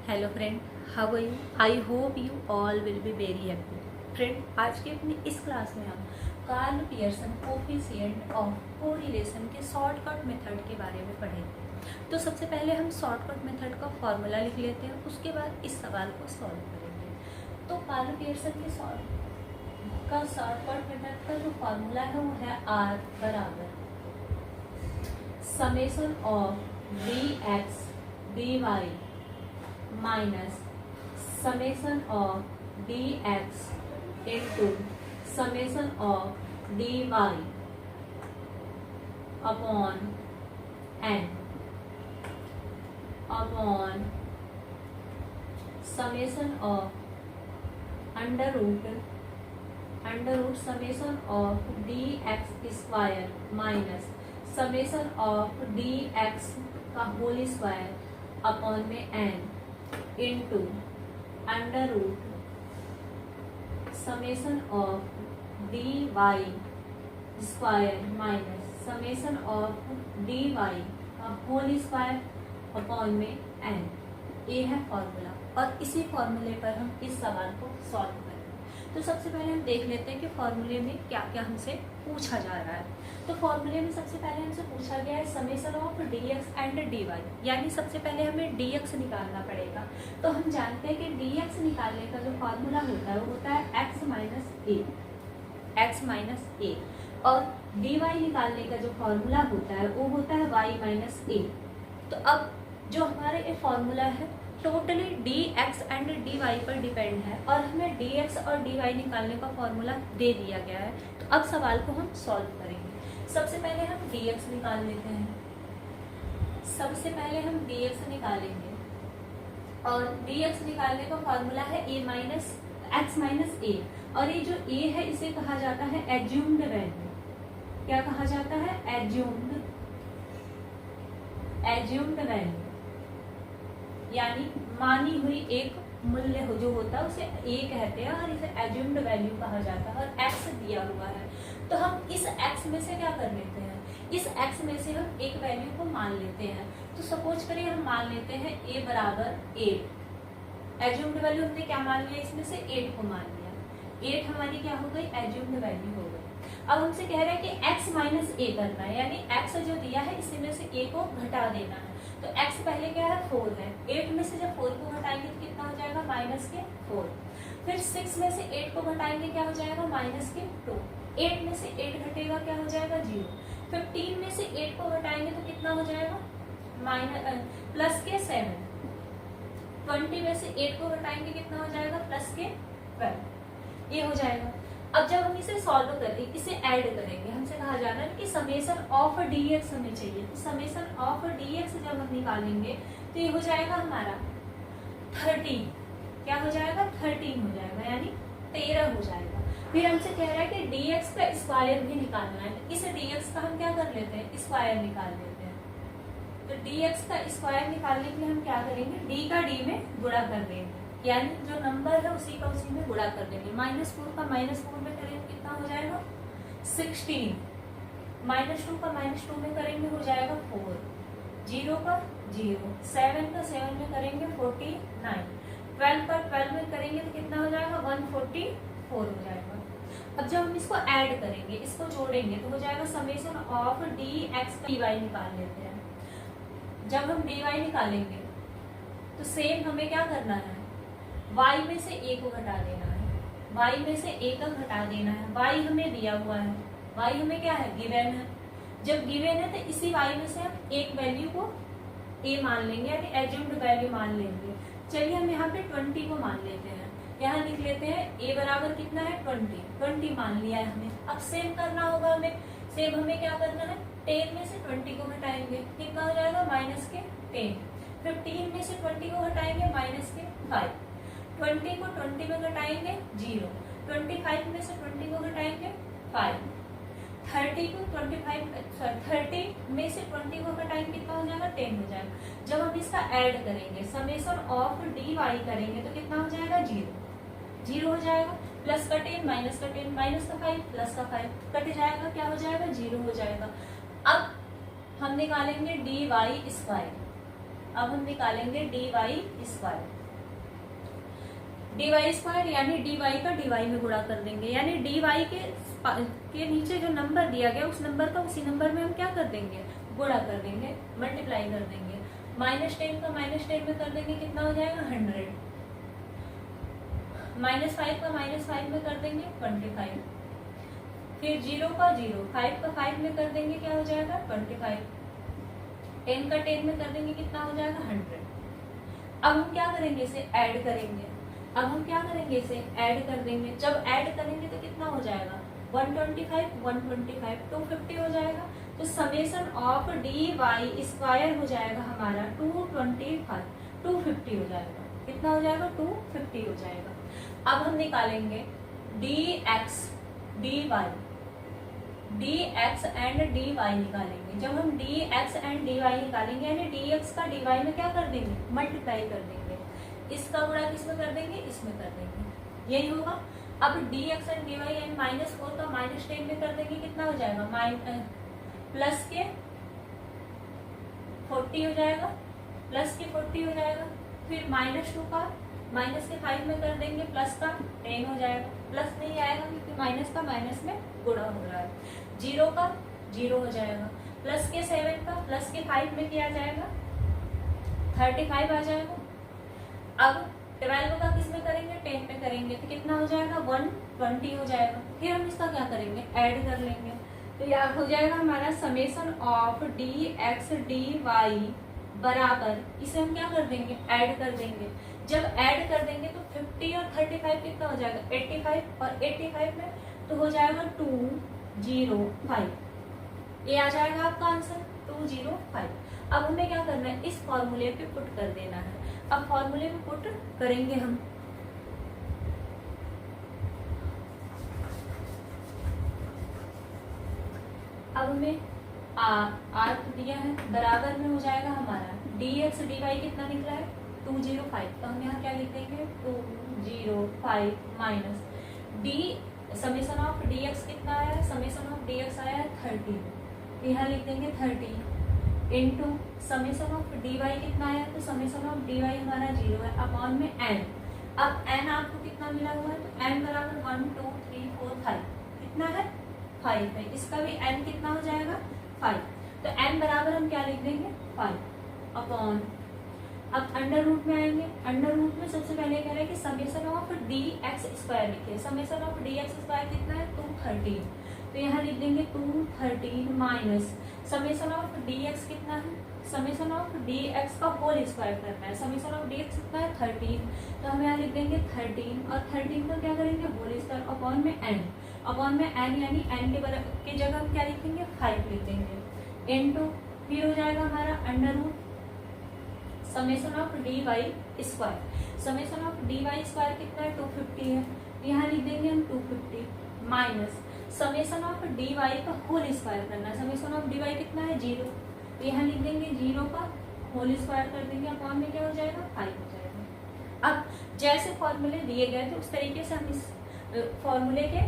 Hello friend, how are you? I hope you all will be very happy. Friend, आज की अपनी इस class में हम Karl Pearson coefficient of correlation के शॉर्टकट मेथड के बारे में पढ़ेंगे। तो सबसे पहले हम शॉर्टकट मेथड का फॉर्मूला लिख लेते हैं, उसके बाद इस सवाल को सॉल्व करेंगे। तो कार्ल पियर्सन के शॉर्टकट मेथड का जो फॉर्मूला है वो है R बराबर summation of dx dy minus summation of dx into summation of dy upon n upon summation of under root summation of dx square minus summation of dx का whole square upon में n into under root summation of dy square minus summation of dy का whole square upon में n। ये है formula और इसी फॉर्मूले पर हम इस सवाल को सॉल्व करेंगे। तो सबसे पहले हम देख लेते हैं कि फॉर्मूले में क्या क्या हमसे पूछा जा रहा है। तो फॉर्मूले में सबसे पहले हमसे पूछा गया है summation of dx and dy, यानी सबसे पहले हमें dx निकालना पड़ेगा। तो हम जानते हैं कि dx निकालने का जो फॉर्मूला होता है वो होता है x माइनस a और dy निकालने का जो फॉर्मूला होता है वो होता है y माइनस a। तो अब जो हमारे ये फॉर्मूला है टोटली dx एंड dy पर डिपेंड है और हमें dx और dy निकालने का फॉर्मूला दे दिया गया है। तो अब सवाल को हम सॉल्व करेंगे। सबसे पहले हम dx निकाल लेते हैं। सबसे पहले हम dx निकालेंगे और dx निकालने का फॉर्मूला है a minus x minus a और ये जो a है इसे कहा जाता है एज्यूम्ड वैल्यू। क्या कहा जाता है? एज्यूम्ड वैल्यू, यानी मानी हुई एक मूल्य जो होता है उसे a कहते हैं और इसे एज्यूम्ड वैल्यू कहा जाता है और x दिया हुआ है। तो हम इस x में से क्या कर लेते हैं? इस x में से हम एक वैल्यू को मान लेते हैं। तो सपोज करिए हम मान लेते हैं a बराबर 8। एज्यूम्ड वैल्यू हमने क्या मान लिया? इसमें से 8 को मान लिया। 8 हमारी क्या हो गई? एज्यूम्ड वैल्यू हो गई। अब हमसे कह रहा है कि x माइनस a करना है, यानी x जो दिया है इसी में से a को घटा देना है। तो x पहले क्या है? 4 है। 8 में से जब 4 को घटाएंगे तो कितना हो जाएगा? माइनस के 4। फिर 6 में से 8 को घटाएंगे क्या हो जाएगा? माइनस के 2। 8 में से 8 घटेगा क्या हो जाएगा? 0। 15 में से 8 को घटाएंगे तो कितना हो जाएगा? प्लस के 7। 20 में से 8 को घटाएंगे कितना हो जाएगा? प्लस के 12। ये हो जाएगा। अब जब हम इसे सॉल्व करेंगे, इसे ऐड करेंगे, हमसे कहा जा रहा है कि समेशन ऑफ dx हमें चाहिए। तो समेशन ऑफ dx जब हम निकालेंगे तो ये हो जाएगा हमारा 13। क्या हो जाएगा? 13 हो जाएगा, यानी 13 हो जाएगा। फिर हमसे कह रहा है कि dx का स्क्वायर भी निकालना है। तो इस dx का हम क्या कर लेते हैं? स्क्वायर निकाल लेते हैं। तो dx का स्क्वायर निकालने के लिए हम क्या करेंगे? d का d में गुणा कर देंगे, यानी जो नंबर है उसी का उसी में गुणा कर देंगे। -4 का -4 में करेंगे कितना हो जाएगा? 16। -2 का -2 में करेंगे हो जाएगा 4। 0 का 0। 7 का 7 में करेंगे 49। 12 का 12 में करेंगे तो कितना हो जाएगा? 144 हो जाएगा। अब जब हम इसको ऐड करेंगे, इसको जोड़ेंगे तो हो जाएगा समेशन ऑफ dx का dy निकाल लेते हैं। जब हम dy निकालेंगे तो सेम हमें क्या करना है? y में से a को घटा देना है। y में से a का घटा देना है। y हमें दिया हुआ है, y हमें क्या है? गिवन है। जब गिवन है तो इसी y में से हम एक वैल्यू को a मान लेंगे, यानी एज्यूम्ड वैल्यू मान लेंगे। चलिए हम यहाँ पे 20 को मान लेते हैं। यहाँ लिख लेते हैं a बराबर कितना है? 20 मान लिया है हमें। अब सेम करना होगा हमें। सेम हमें क्या करना है? 10 में से 20 को घटाएंगे, कितना हो जाएगा? माइनस के 10। 15 में से 20 को घटाएंगे, माइनस के 5। 20 को 20 में घटाएंगे 0। 25 में से 20 को घटाएंगे 5। 30 में से 20 को घटाएंगे कितना हो जाएगा? 10 हो जाएगा। जब हम इसका ऐड करेंगे, समेशन ऑफ dy करेंगे तो कितना हो जाएगा? 0 हो जाएगा। प्लस का 10 माइनस का 10 माइनस का 5 प्लस का 5 कट जाएगा, क्या हो जाएगा? 0 हो जाएगा। अब हम निकालेंगे dy स्क्वायर। अब हम निकालेंगे dy स्क्वायर। dy स्क्वायर यानी dy का dy में गुणा कर देंगे, यानी dy के नीचे जो नंबर दिया गया उस नंबर का उसी नंबर में हम क्या कर देंगे, गुणा कर देंगे, मल्टीप्लाई कर देंगे। -10 का -10 में कर देंगे, कितना हो जाएगा 100। -5 का -5 में कर देंगे 25। फिर 0 का 0, 5 का 5 में कर देंगे, क्या हो जाएगा 25। 10 का 10 में कर देंगे, कितना हो जाएगा 100। अब हम क्या करेंगे, इसे ऐड करेंगे। अब हम क्या करेंगे, इसे ऐड कर देंगे। जब ऐड करेंगे तो कितना हो जाएगा 125, 125 250 हो जाएगा। तो समेशन ऑफ dy स्क्वायर हो जाएगा हमारा 225, 250 हो जाएगा। कितना हो जाएगा 250 हो जाएगा। अब हम निकालेंगे dx dy, dx and dy निकालेंगे। जब हम dx एंड dy निकालेंगे यानी dx का dy में क्या कर देंगे, मल्टीप्लाई कर देंगे। इसका गुणा किसमें कर देंगे, इसमें कर देंगे, यही होगा। अब dx एंड dy यानी -4 का -10 में कर देंगे, कितना हो जाएगा प्लस के 40 हो जाएगा, प्लस के 40 हो जाएगा। फिर -2 का माइनस के 5 में कर देंगे, प्लस का 10 हो जाएगा। प्लस नहीं आएगा क्योंकि माइनस का माइनस में गुणा हो रहा है। 0 का 0 हो जाएगा, प्लस के 7 का प्लस के 5 में किया जाएगा 35 आ जाएगा। अब 12 का किस में करेंगे, 10 में करेंगे, तो कितना हो जाएगा 120 हो जाएगा। फिर हम इसका क्या करेंगे, ऐड कर लेंगे। तो यह हो जाएगा हमारा समेशन ऑफ dx dy बराबर, इसे हम क्या कर देंगे, ऐड कर देंगे। जब ऐड कर देंगे तो 50 और 35 कितना हो जाएगा 85, और 85 में तो हो जाएगा 205। ये आ जाएगा आपका आंसर 205। अब हमें क्या करना है, इस फॉर्मूले पे पुट कर देना है। अब फॉर्मूले पे पुट करेंगे हम। अब हमें आर दिया है, बराबर में हो जाएगा हमारा dx dy कितना निकला है 205। तो हम यहाँ क्या लिख देंगे 205 minus d summation of dx कितना आया है, समेशन ऑफ dx आया है 30, तो यहाँ लिख देंगे 30 इंटू समेशन ऑफ dy कितना आया है, तो समेशन ऑफ dy हमारा 0 है अपॉन में n। अब n आपको कितना मिला हुआ है, तो n बराबर 1 2 3 4 5 कितना है 5 है। इसका भी n कितना हो जाएगा 5। तो n बराबर हम क्या लिख देंगे 5 अपॉन, अब अंडर रूट में आएंगे। अंडर रूट में सबसे पहले कह रहे हैं कि समेशन ऑफ dx स्क्वायर लिखिए। समेशन ऑफ dx स्क्वायर कितना है 213, तो यहाँ लिख देंगे 213 माइनस समेशन ऑफ dx कितना है, समेशन ऑफ dx का होल स्क्वायर करना है। समेशन ऑफ dx कितना है 13, तो हम यहाँ लिख देंगे 13 और 13 का क्या करेंगे होल स्क्वायर अपॉन में n, अपॉन में n यानी n के जगह हम क्या लिखेंगे 5 लिख देंगे इनटू, फिर हो जाएगा हमारा under root summation of dy square. Summation of dy square कितना है 250 है, यहाँ लिख देंगे हम 250 माइनस समेशन ऑफ dy का होल स्क्वायर करना है। समेशन ऑफ dy कितना है 0, तो यहाँ लिख देंगे 0 का होल स्क्वायर कर देंगे अपॉन में क्या हो जाएगा 5 हो जाएगा। अब जैसे फॉर्मूले दिए गए थे उस तरीके से हम इस फॉर्मूले के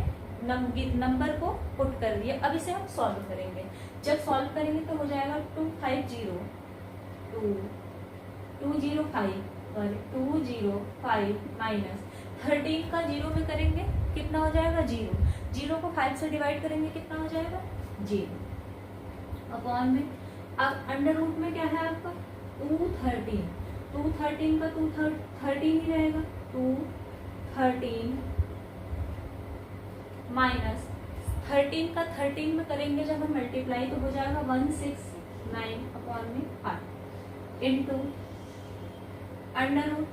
नंबर को पुट कर दिए। अब इसे हम सॉल्व करेंगे। जब सॉल्व करेंगे तो हो जाएगा 205 माइनस 13 का 0 में करेंगे कितना हो जाएगा 0, 0 को 5 से डिवाइड करेंगे कितना हो जाएगा 0 अपॉन में। अब अंडर रूट में क्या है आपका 213 का 213 ही रहेगा 213 माइनस 13 का 13 में करेंगे जब हम मल्टीप्लाई तो हो जाएगा 169 अपॉन में 8 इंटू अंडर रूट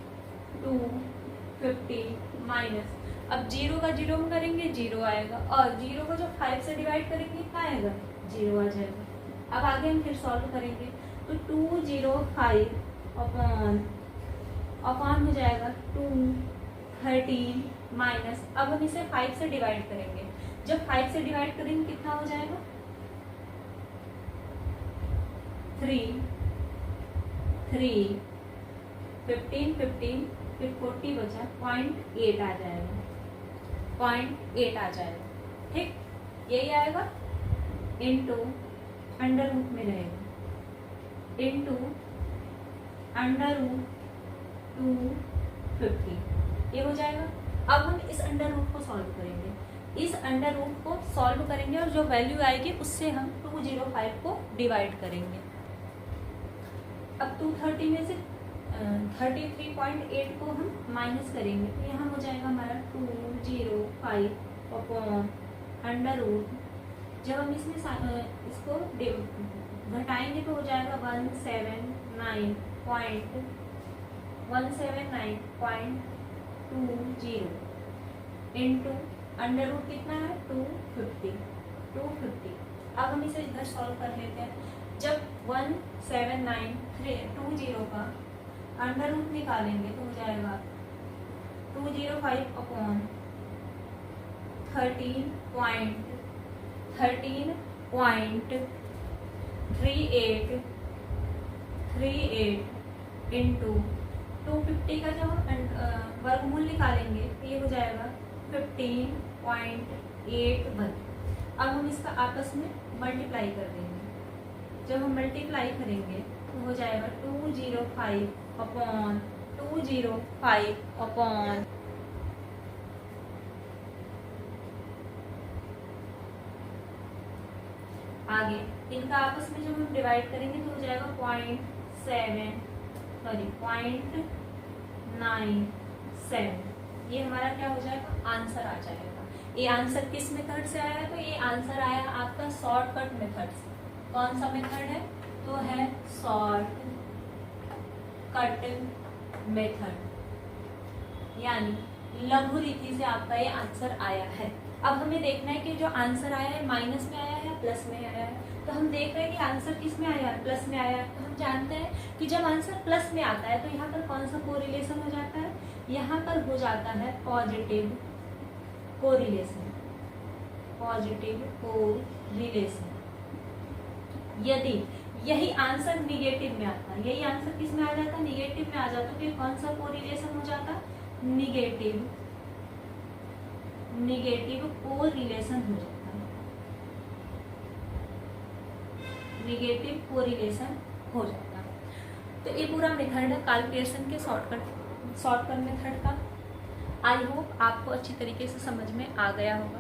250 माइनस, अब 0 का 0 में करेंगे 0 आएगा, और 0 को जब 5 से डिवाइड करेंगे कितना आएगा 0 आ जाएगा। अब आगे हम फिर सॉल्व करेंगे तो 205 अपॉन हो जाएगा 213 माइनस, अब हम इसे 5 से डिवाइड करेंगे। जब 5 से डिवाइड करेंगे कितना हो जाएगा 3 15 फिर 40 बचा 0.8 आ जाएगा, 0.8 आ जाएगा। ठीक, यही आएगा इंटू अंडर रूट में रहेगा इंटू अंडर रूट 250 ये हो जाएगा। अब हम इस अंडर रूट को सॉल्व करेंगे, इस अंडर रूट को सॉल्व करेंगे और जो वैल्यू आएगी उससे हम 205 को डिवाइड करेंगे। अब 230 में से 33.8 को हम माइनस करेंगे तो यहाँ हो जाएगा हमारा 205 अपॉन अंडर रूट। जब हम इसमें इसको घटाएंगे तो हो जाएगा 179.20 इंटू अंडर रूट कितना है 250। अब हम इसे इधर सॉल्व कर लेते हैं। जब 179.20 का अंडर रूट निकालेंगे तो हो जाएगा 205 अपॉन 13.38 इंटू 250 का जब हम वर्गमूल निकालेंगे तो ये हो जाएगा 15.81। अब हम इसका आपस में मल्टीप्लाई कर देंगे। जब हम मल्टीप्लाई करेंगे तो हो जाएगा 205 अपॉन आगे इनका आपस में जब हम डिवाइड करेंगे तो हो जाएगा 0.97 ये हमारा क्या हो जाएगा आंसर आ जाएगा। ये आंसर किस मेथड से आया है तो ये आंसर आया आपका शॉर्टकट मेथड से। कौन सा मेथड है तो है शॉर्टकट मेथड, यानी लघु रीति से आपका ये आंसर आया है। अब हमें देखना है कि जो आंसर आया है माइनस में आया है या प्लस में आया है। तो हम देख रहे हैं कि आंसर किस में आया है प्लस में आया है। तो हम जानते हैं कि जब आंसर प्लस में आता है तो यहाँ पर कौन सा कोरिलेशन हो जाता है, यहाँ पर हो जाता है पॉजिटिव कोरिलेशन। यदि यही आंसर निगेटिव में आता है, यही आंसर किस में आ जाता है निगेटिव में आ जाता है तो कौन सा कोरिलेशन हो जाता है निगेटिव कोरिलेशन हो जाता है, निगेटिव कोरिलेशन हो जाता है। तो ये पूरा मेथड है कैलकुलेशन के शॉर्टकट मेथड का। आई होप आपको अच्छी तरीके से समझ में आ गया होगा।